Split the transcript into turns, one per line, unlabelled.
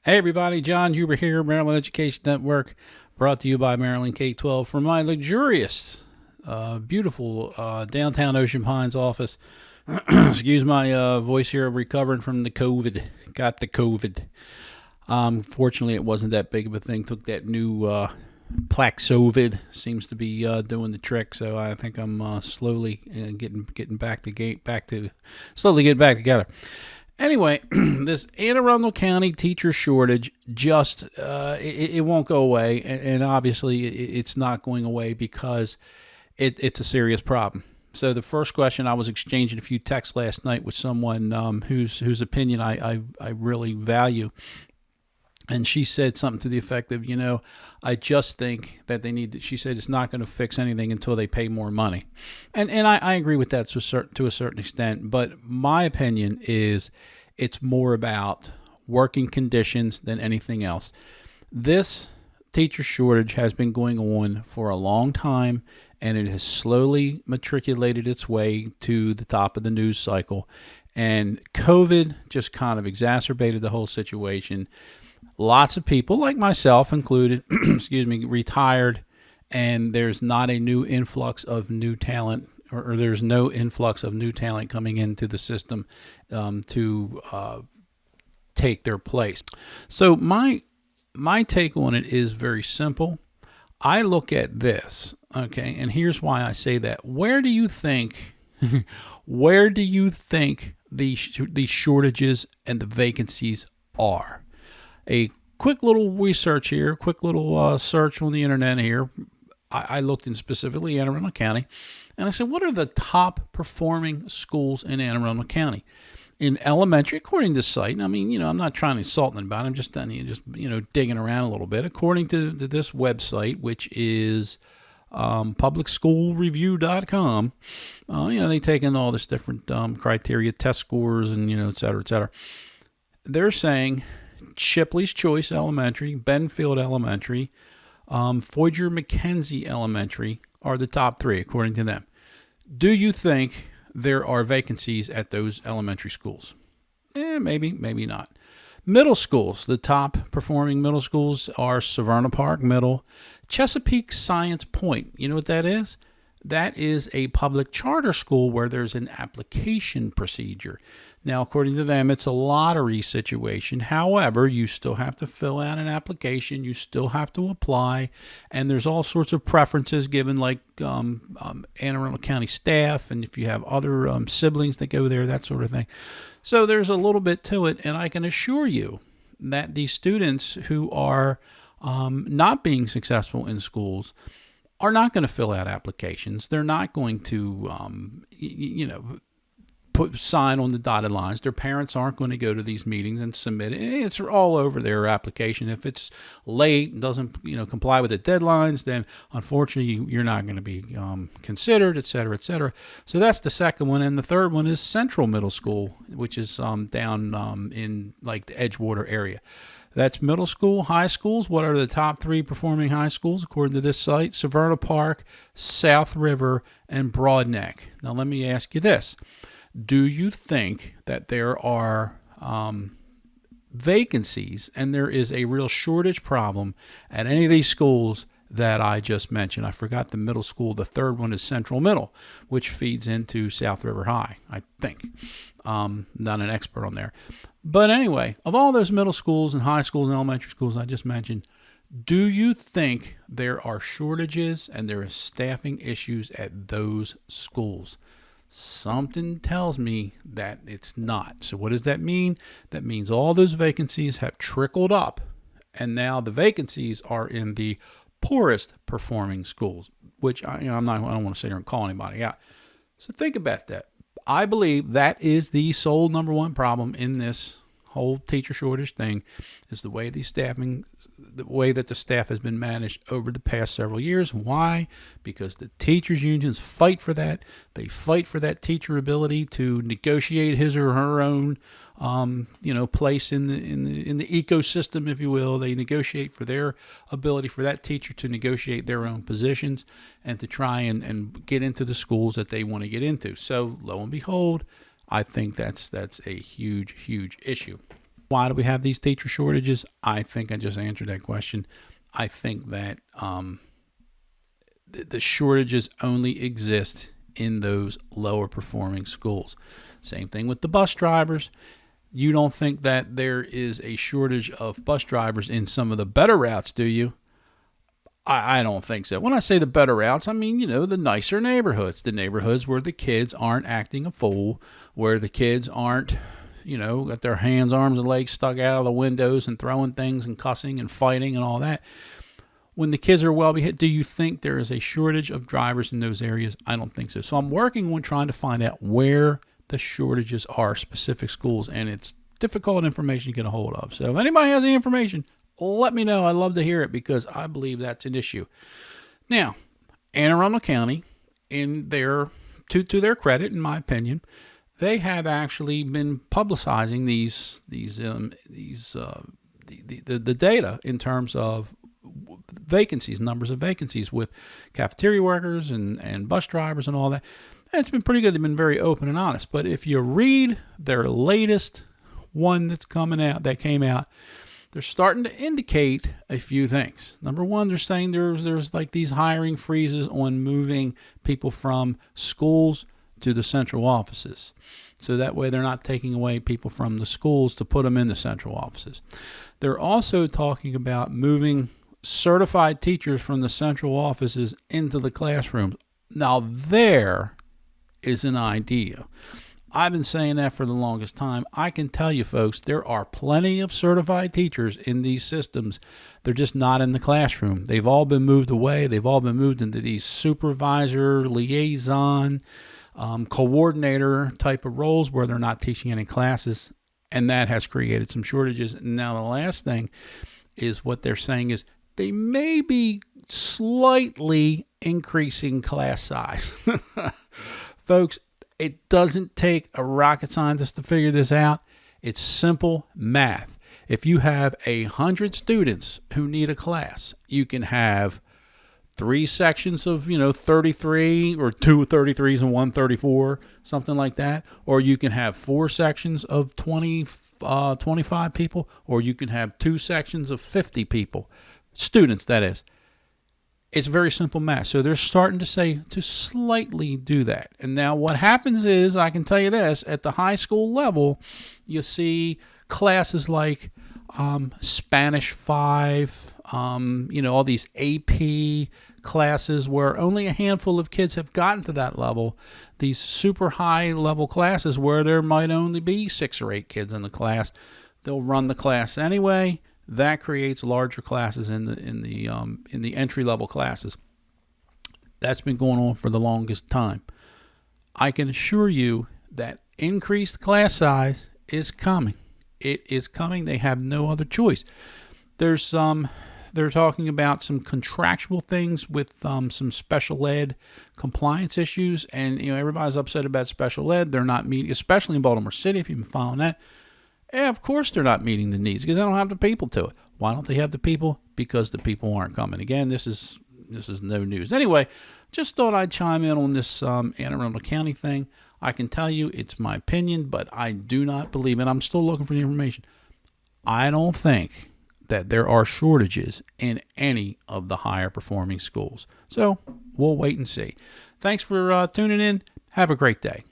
Hey everybody, John Huber here, Maryland Education Network, brought to you by Maryland K-12 from my luxurious, beautiful downtown Ocean Pines office. Excuse my voice here, recovering from the COVID. Got the COVID. Fortunately, it wasn't that big of a thing. Took that new Plaxovid, seems to be doing the trick. So I think I'm slowly getting slowly getting back together. Anyway, this Anne Arundel County teacher shortage just it won't go away, and obviously it's not going away because it's a serious problem. So the first question, I was exchanging a few texts last night with someone whose opinion I really value, and she said something to the effect of, I just think that they need to, she said it's not going to fix anything until they pay more money. And I agree with that to a certain extent. But my opinion is it's more about working conditions than anything else. This teacher shortage has been going on for a long time, and it has slowly matriculated its way to the top of the news cycle. And COVID just kind of exacerbated the whole situation. Lots of people, like myself included, excuse me, retired, and there's not a new influx of new talent, or there's no influx of new talent coming into the system to take their place. So my take on it is very simple. I look at this, okay, and here's why I say that. Where do you think the shortages and the vacancies are? A quick little research here, quick little search on the internet here. I looked in specifically Anne Arundel County, and I said, what are the top performing schools in Anne Arundel County? In elementary, according to the site, I mean, I'm not trying to insult anybody. I'm just digging around a little bit. According to this website, which is publicschoolreview.com, they take in all this different criteria, test scores, and, et cetera, et cetera. They're saying Shipley's Choice Elementary, Benfield Elementary, Foyger McKenzie Elementary are the top three, according to them. Do you think there are vacancies at those elementary schools? Maybe, maybe not. Middle schools, the top performing middle schools are Severna Park Middle, Chesapeake Science Point. You know what that is? That is a public charter school where there's an application procedure. Now, according to them, it's a lottery situation. However, you still have to fill out an application. You still have to apply. And there's all sorts of preferences given, like Anne Arundel County staff, and if you have other siblings that go there, that sort of thing. So there's a little bit to it. And I can assure you that these students who are not being successful in schools are not going to fill out applications. They're not going to, sign on the dotted lines. Their parents aren't going to go to these meetings and submit it. It's all over their application. If it's late and doesn't, comply with the deadlines, then unfortunately you're not going to be considered, et cetera, et cetera. So that's the second one. And the third one is Central Middle School, which is down in like the Edgewater area. That's middle school. High schools. What are the top three performing high schools according to this site? Severna Park, South River, and Broadneck. Now let me ask you this. Do you think that there are vacancies and there is a real shortage problem at any of these schools that I just mentioned? I forgot the middle school. The third one is Central Middle, which feeds into South River High, I think. Not an expert on there. But anyway, of all those middle schools and high schools and elementary schools I just mentioned, do you think there are shortages and there are staffing issues at those schools? Something tells me that it's not. So what does that mean? That means all those vacancies have trickled up, and now the vacancies are in the poorest performing schools, which I don't want to sit here and call anybody out. So think about that. I believe that is the sole number one problem in this whole teacher shortage thing, is the way the way that the staff has been managed over the past several years. Why? Because the teachers unions fight for that. They fight for that teacher ability to negotiate his or her own place in the ecosystem, if you will. They negotiate for their ability for that teacher to negotiate their own positions and to try and get into the schools that they want to get into. So lo and behold, I think that's a huge, huge issue. Why do we have these teacher shortages? I think I just answered that question. I think that the shortages only exist in those lower performing schools. Same thing with the bus drivers. You don't think that there is a shortage of bus drivers in some of the better routes, do you? I don't think so. When I say the better routes, I mean, the nicer neighborhoods, the neighborhoods where the kids aren't acting a fool, where the kids aren't, got their hands, arms, and legs stuck out of the windows and throwing things and cussing and fighting and all that. When the kids are well behaved, do you think there is a shortage of drivers in those areas? I don't think so. So I'm working on trying to find out where the shortages are, specific schools, and it's difficult information to get a hold of. So if anybody has any information, let me know. I'd love to hear it because I believe that's an issue. Now, Anne Arundel County, in their to their credit, in my opinion, they have actually been publicizing the data in terms of vacancies, numbers of vacancies with cafeteria workers and bus drivers and all that. And it's been pretty good. They've been very open and honest. But if you read their latest one that came out, they're starting to indicate a few things. Number one, they're saying there's like these hiring freezes on moving people from schools to the central offices. So that way they're not taking away people from the schools to put them in the central offices. They're also talking about moving certified teachers from the central offices into the classrooms. Now there is an idea. I've been saying that for the longest time. I can tell you, folks, there are plenty of certified teachers in these systems. They're just not in the classroom. They've all been moved away. They've all been moved into these supervisor, liaison, coordinator type of roles where they're not teaching any classes, and that has created some shortages. Now, the last thing is what they're saying is they may be slightly increasing class size. Folks, it doesn't take a rocket scientist to figure this out. It's simple math. If you have 100 students who need a class, you can have 3 sections of 33, or 2 33s and 1 34, something like that. Or you can have 4 sections of 25 people, or you can have 2 sections of 50 people, students, that is. It's very simple math. So they're starting to say to slightly do that. And now what happens is, I can tell you this, at the high school level, you see classes like Spanish 5, all these AP classes where only a handful of kids have gotten to that level. These super high level classes where there might only be 6 or 8 kids in the class. They'll run the class anyway. That creates larger classes in the entry level classes. That's been going on for the longest time. I can assure you that increased class size is coming. It is coming. They have no other choice. They're talking about some contractual things with some special ed compliance issues, and everybody's upset about special ed. They're not meeting, especially in Baltimore City. If you've been following that. Yeah, of course they're not meeting the needs because they don't have the people to it. Why don't they have the people? Because the people aren't coming. Again, this is no news. Anyway, just thought I'd chime in on this Anne Arundel County thing. I can tell you it's my opinion, but I do not believe it. I'm still looking for the information. I don't think that there are shortages in any of the higher performing schools. So we'll wait and see. Thanks for tuning in. Have a great day.